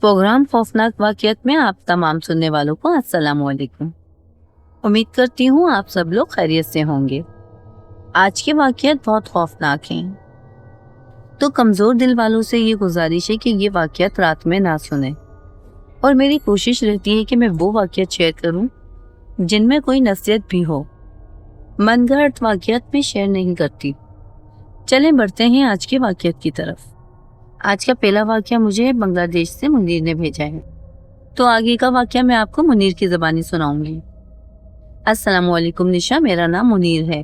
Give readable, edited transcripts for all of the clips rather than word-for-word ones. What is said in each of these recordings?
Programme खौफनाक वाक़ियत में आप तमाम सुनने वालों को अस्सलाम वालेकुम। उम्मीद करती हूँ आप सब लोग खैरियत से होंगे। आज के वाक़ियत बहुत खौफनाक हैं, तो कमज़ोर दिल वालों से ये गुजारिश है कि ये वाक़ियत रात में ना सुने। और मेरी कोशिश रहती है कि मैं वो वाक़ियत शेयर करूँ जिनमें कोई नसीहत भी हो। मनगढ़ंत वाक़ियत में शेयर नहीं करती। चलें बढ़ते हैं आज की वाक़ियत की तरफ। आज का पहला वाक़या मुझे बांग्लादेश से मुनीर ने भेजा है, तो आगे का वाक़या मैं आपको मुनीर की ज़बानी सुनाऊंगी। अस्सलाम वालेकुम निशा, मेरा नाम मुनीर है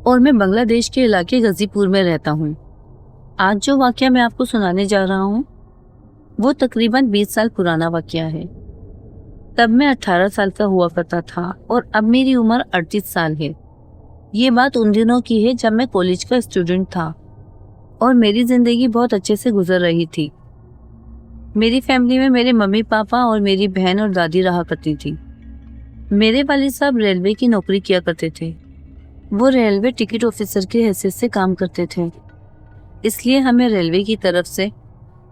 और मैं बांग्लादेश के इलाके गाजीपुर में रहता हूँ। आज जो वाक़या मैं आपको सुनाने जा रहा हूँ वो तकरीबन 20 साल पुराना वाक़या है। तब मैं 18 साल का हुआ करता था और अब मेरी उम्र 38 साल है। ये बात उन दिनों की है जब मैं कॉलेज का स्टूडेंट था और मेरी ज़िंदगी बहुत अच्छे से गुजर रही थी। मेरी फैमिली में मेरे मम्मी पापा और मेरी बहन और दादी रहा करती थी। मेरे वालिद साहब रेलवे की नौकरी किया करते थे। वो रेलवे टिकट ऑफिसर की हैसियत से काम करते थे, इसलिए हमें रेलवे की तरफ से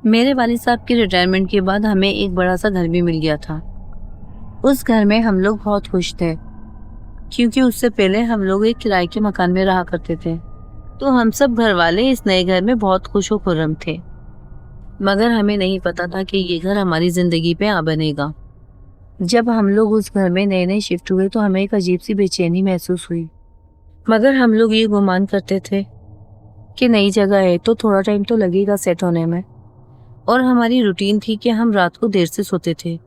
मेरे वालिद साहब की रिटायरमेंट के बाद हमें एक बड़ा सा घर भी मिल गया था। उस घर में हम लोग बहुत खुश थे, क्योंकि उससे पहले हम लोग एक किराए के मकान में रहा करते थे। तो हम सब घर वाले इस नए घर में बहुत खुश व खुर्रम थे, मगर हमें नहीं पता था कि ये घर हमारी ज़िंदगी पे आ बनेगा। जब हम लोग उस घर में नए नए शिफ्ट हुए तो हमें एक अजीब सी बेचैनी महसूस हुई, मगर हम लोग ये गुमान करते थे कि नई जगह है तो थोड़ा टाइम तो लगेगा सेट होने में। और हमारी रूटीन थी कि हम रात को देर से सोते थे।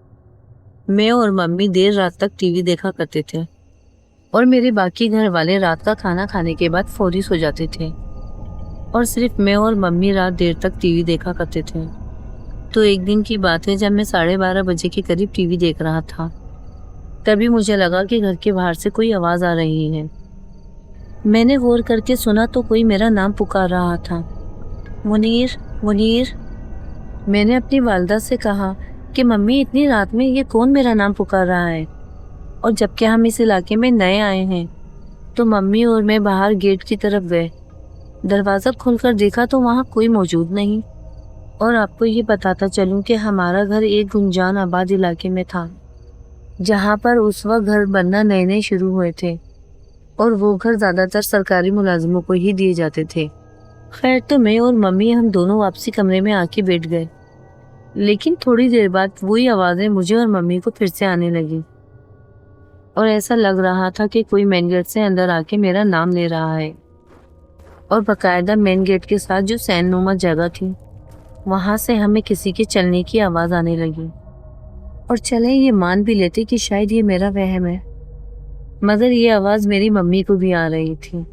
मैं और मम्मी देर रात तक टीवी देखा करते थे और मेरे बाकी घर वाले रात का खाना खाने के बाद फौरी सो जाते थे और सिर्फ मैं और मम्मी रात देर तक टीवी देखा करते थे। तो एक दिन की बात है, जब मैं 12:30 बजे के करीब टीवी देख रहा था, तभी मुझे लगा कि घर के बाहर से कोई आवाज़ आ रही है। मैंने गौर करके सुना तो कोई मेरा नाम पुकार रहा था, मुनीर मुनीर। मैंने अपनी वालदा से कहा कि मम्मी, इतनी रात में ये कौन मेरा नाम पुकार रहा है? और जबकि हम इस इलाके में नए आए हैं। तो मम्मी और मैं बाहर गेट की तरफ गए। दरवाज़ा खोलकर देखा तो वहाँ कोई मौजूद नहीं। और आपको ये बताता चलूँ कि हमारा घर एक गुंजान आबाद इलाके में था, जहाँ पर उस वक्त घर बनना नए नए शुरू हुए थे और वो घर ज़्यादातर सरकारी मुलाजिमों को ही दिए जाते थे। खैर, तो मैं और मम्मी हम दोनों वापसी कमरे में आके बैठ गए, लेकिन थोड़ी देर बाद वही आवाज़ें मुझे और मम्मी को फिर से आने लगी और ऐसा लग रहा था कि कोई मेन गेट से अंदर आके मेरा नाम ले रहा है। और बाकायदा मेन गेट के साथ जो सैननुमा जगह थी, वहाँ से हमें किसी के चलने की आवाज़ आने लगी। और चले ये मान भी लेते कि शायद ये मेरा वहम है, मगर ये आवाज़ मेरी मम्मी को भी आ रही थी।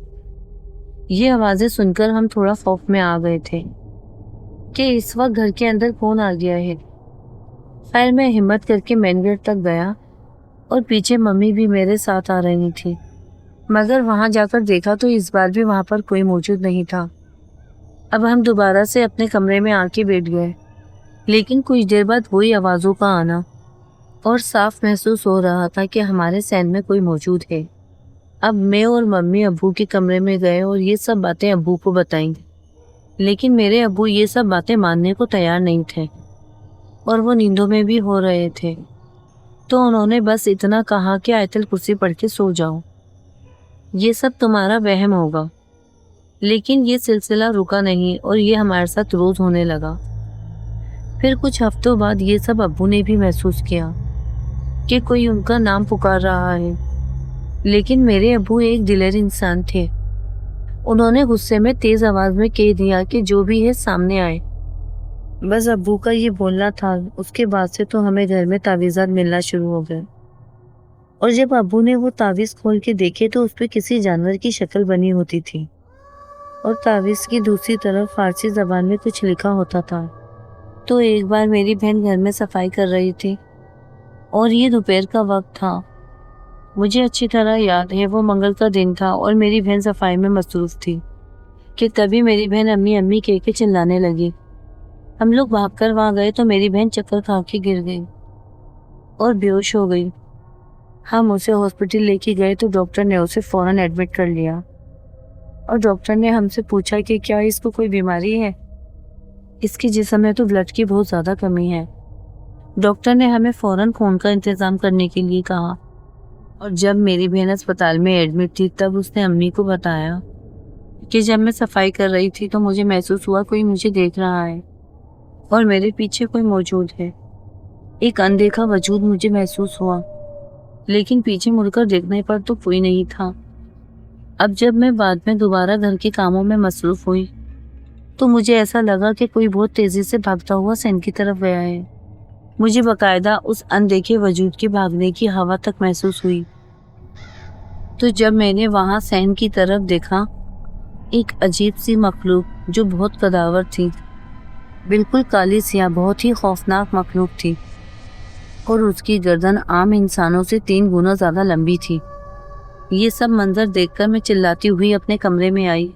ये आवाज़ें सुनकर हम थोड़ा खौफ में आ गए थे कि इस वक्त घर के अंदर कौन आ गया है। खैर, मैं हिम्मत करके मेन गेट तक गया और पीछे मम्मी भी मेरे साथ आ रही थी, मगर वहाँ जाकर देखा तो इस बार भी वहाँ पर कोई मौजूद नहीं था। अब हम दोबारा से अपने कमरे में आके बैठ गए, लेकिन कुछ देर बाद वही आवाज़ों का आना और साफ महसूस हो रहा था कि हमारे सहन में कोई मौजूद है। अब मैं और मम्मी अब्बू के कमरे में गए और ये सब बातें अब्बू को बताई, लेकिन मेरे अब्बू ये सब बातें मानने को तैयार नहीं थे और वो नींदों में भी हो रहे थे। तो उन्होंने बस इतना कहा कि आयतल कुर्सी पढ़ के सो जाओ, ये सब तुम्हारा वहम होगा। लेकिन ये सिलसिला रुका नहीं और ये हमारे साथ रोज़ होने लगा। फिर कुछ हफ्तों बाद ये सब अब्बू ने भी महसूस किया कि कोई उनका नाम पुकार रहा है। लेकिन मेरे अब्बू एक दिलेर इंसान थे। उन्होंने गुस्से में तेज़ आवाज़ में कह दिया कि जो भी है सामने आए। बस अब्बू का ये बोलना था। उसके बाद से तो हमें घर में तावीज़ात मिलना शुरू हो गए और जब अब्बू ने वो तावीज़ खोल के देखे तो उस पर किसी जानवर की शक्ल बनी होती थी और तावीज़ की दूसरी तरफ फारसी ज़बान में कुछ लिखा होता था। तो एक बार मेरी बहन घर में सफाई कर रही थी और ये दोपहर का वक्त था। मुझे अच्छी तरह याद है, वो मंगल का दिन था और मेरी बहन सफाई में मसरूफ़ थी कि तभी मेरी बहन अम्मी अम्मी कह के चिल्लाने लगी। हम लोग भागकर वहाँ गए तो मेरी बहन चक्कर खा के गिर गई और बेहोश हो गई। हम उसे हॉस्पिटल लेके गए तो डॉक्टर ने उसे फ़ौरन एडमिट कर लिया और डॉक्टर ने हमसे पूछा कि क्या इसको कोई बीमारी है। इसके जिस्म में तो ब्लड की बहुत ज़्यादा कमी है डॉक्टर ने हमें फौरन खून का इंतज़ाम करने के लिए कहा और जब मेरी बहन अस्पताल में एडमिट थी तब उसने अम्मी को बताया कि जब मैं सफाई कर रही थी तो मुझे महसूस हुआ कोई मुझे देख रहा है और मेरे पीछे कोई मौजूद है। एक अनदेखा वजूद मुझे महसूस हुआ, लेकिन पीछे मुड़कर देखने पर तो कोई नहीं था। अब जब मैं बाद में दोबारा घर के कामों में मसरूफ़ हुई तो मुझे ऐसा लगा कि कोई बहुत तेज़ी से भागता हुआ सैन की तरफ गया है। मुझे बाकायदा उस अनदेखे वजूद के भागने की हवा तक महसूस हुई। तो जब मैंने वहाँ सैन की तरफ देखा, एक अजीब सी मखलूक जो बहुत कदावर थी, बिल्कुल काली सियाह, बहुत ही खौफनाक मखलूक थी और उसकी गर्दन आम इंसानों से 3 गुना ज़्यादा लंबी थी। ये सब मंजर देखकर मैं चिल्लाती हुई अपने कमरे में आई।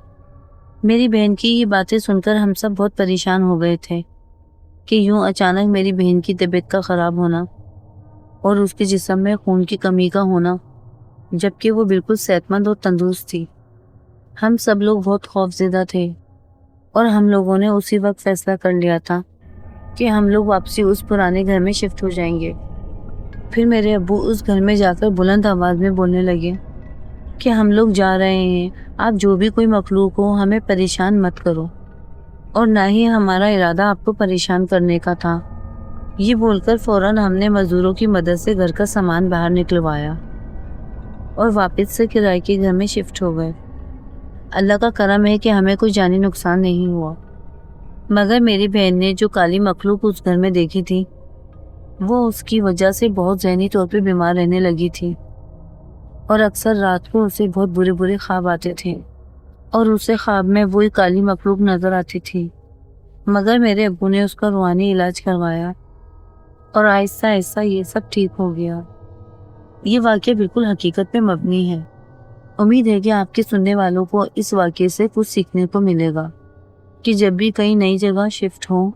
मेरी बहन की ये बातें सुनकर हम सब बहुत परेशान हो गए थे कि यूं अचानक मेरी बहन की तबीयत का ख़राब होना और उसके जिस्म में खून की कमी का होना, जबकि वो बिल्कुल सेहतमंद और तंदुरुस्त थी। हम सब लोग बहुत खौफज़दा थे और हम लोगों ने उसी वक्त फैसला कर लिया था कि हम लोग वापसी उस पुराने घर में शिफ्ट हो जाएंगे। फिर मेरे अब्बू उस घर में जाकर बुलंद आवाज़ में बोलने लगे कि हम लोग जा रहे हैं, आप जो भी कोई मखलूक हो हमें परेशान मत करो और ना ही हमारा इरादा आपको परेशान करने का था। ये बोलकर फ़ौरन हमने मज़दूरों की मदद से घर का सामान बाहर निकलवाया और वापस से किराए के घर में शिफ्ट हो गए। अल्लाह का करम है कि हमें कोई जानी नुकसान नहीं हुआ, मगर मेरी बहन ने जो काली मखलूक उस घर में देखी थी वो उसकी वजह से बहुत ज़हनी तौर पे बीमार रहने लगी थी और अक्सर रात को उसे बहुत बुरे बुरे ख्वाब आते थे और उसे ख्वाब में वही काली मखलूक नज़र आती थी। मगर मेरे अब्बू ने उसका रूहानी इलाज करवाया और आहिस्ता आहिस्ता ये सब ठीक हो गया। ये वाक़या बिल्कुल हकीकत पे मबनी है। उम्मीद है कि आपके सुनने वालों को इस वाक़ये से कुछ सीखने को मिलेगा कि जब भी कहीं नई जगह शिफ्ट हो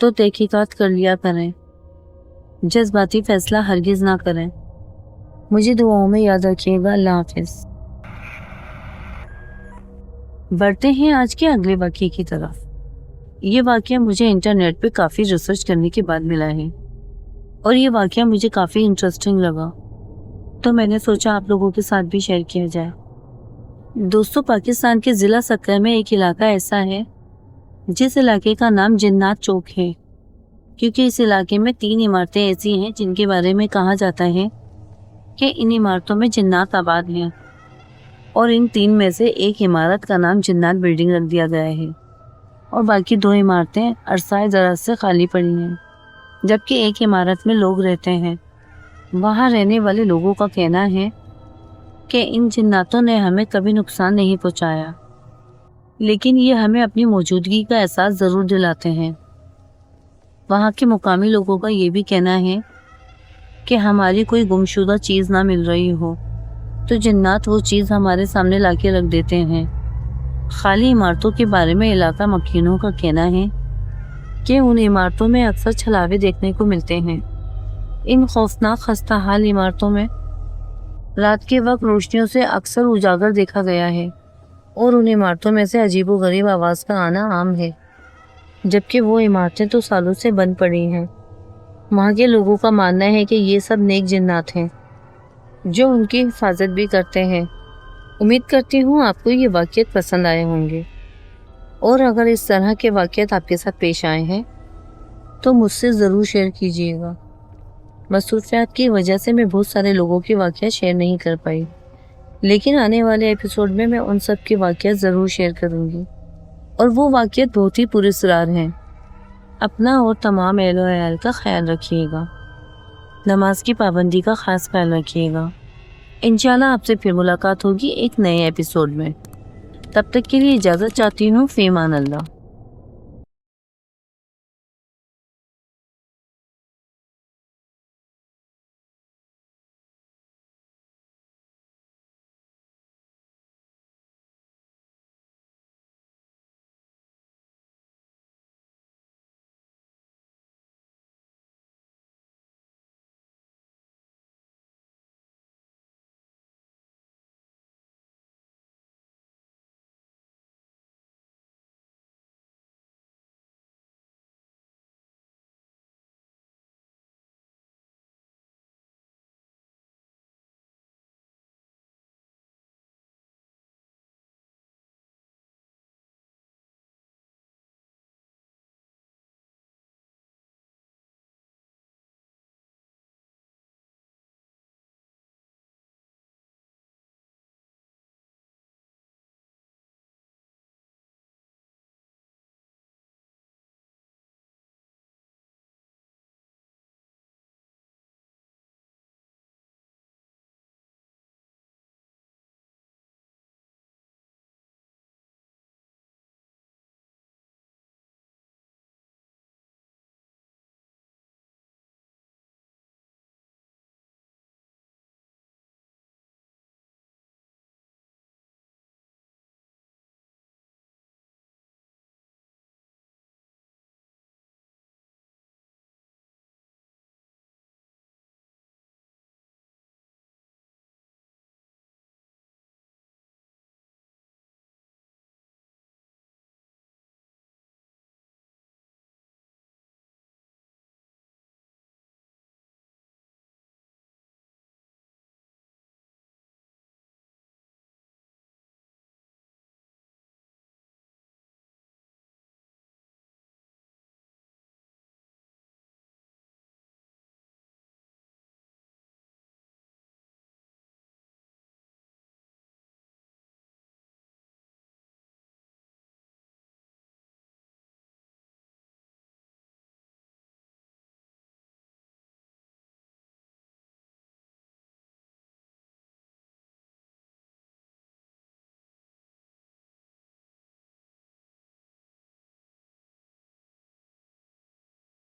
तो तहकीकात कर लिया करें, जज्बाती फ़ैसला हरगिज़ ना करें। मुझे दुआओं में याद रखिएगा। अल्लाह हाफ़िज़। बढ़ते हैं आज के अगले वाक़ये की तरफ। ये वाक़या मुझे इंटरनेट पे काफ़ी रिसर्च करने के बाद मिला है और ये वाक़या मुझे काफ़ी इंटरेस्टिंग लगा, तो मैंने सोचा आप लोगों के साथ भी शेयर किया जाए। दोस्तों, पाकिस्तान के ज़िला सक्कर में एक इलाका ऐसा है जिस इलाके का नाम जिन्नात चौक है, क्योंकि इस इलाके में 3 इमारतें ऐसी हैं जिनके बारे में कहा जाता है कि इन इमारतों में जिन्नात आबाद हैं और इन 3 में से एक इमारत का नाम जिन्नात बिल्डिंग रख दिया गया है और बाकी 2 इमारतें अरसाए दराज से खाली पड़ी हैं, जबकि एक इमारत में लोग रहते हैं। वहाँ रहने वाले लोगों का कहना है कि इन जिन्नातों ने हमें कभी नुकसान नहीं पहुँचाया, लेकिन ये हमें अपनी मौजूदगी का एहसास ज़रूर दिलाते हैं। वहाँ के मुकामी लोगों का ये भी कहना है कि हमारी कोई गुमशुदा चीज़ ना मिल रही हो तो जिन्नात वो चीज़ हमारे सामने लाके रख देते हैं। खाली इमारतों के बारे में इलाका मकीनों का कहना है कि उन इमारतों में अक्सर छलावे देखने को मिलते हैं। इन खौफनाक खस्ता हाल इमारतों में रात के वक्त रोशनियों से अक्सर उजागर देखा गया है और उन इमारतों में से अजीबोगरीब आवाज़ का आना आम है, जबकि वो इमारतें तो सालों से बंद पड़ी हैं। वहाँ के लोगों का मानना है कि ये सब नेक जिन्नात हैं जो उनकी हिफाजत भी करते हैं। उम्मीद करती हूँ आपको ये वाक़यात पसंद आए होंगे और अगर इस तरह के वाक़यात आपके साथ पेश आए हैं तो मुझसे ज़रूर शेयर कीजिएगा। मसरूफियात की वजह से मैं बहुत सारे लोगों के वाक़यात शेयर नहीं कर पाई, लेकिन आने वाले एपिसोड में मैं उन सब के वाक़यात ज़रूर शेयर करूँगी और वो वाक़यात बहुत ही पुरस्कार हैं। अपना और तमाम अहल व अयाल का ख्याल रखिएगा। नमाज की पाबंदी का ख़ास ख्याल रखिएगा। इंशाल्लाह आपसे फिर मुलाकात होगी एक नए एपिसोड में। तब तक के लिए इजाज़त चाहती हूँ। फ़ी अमान अल्लाह।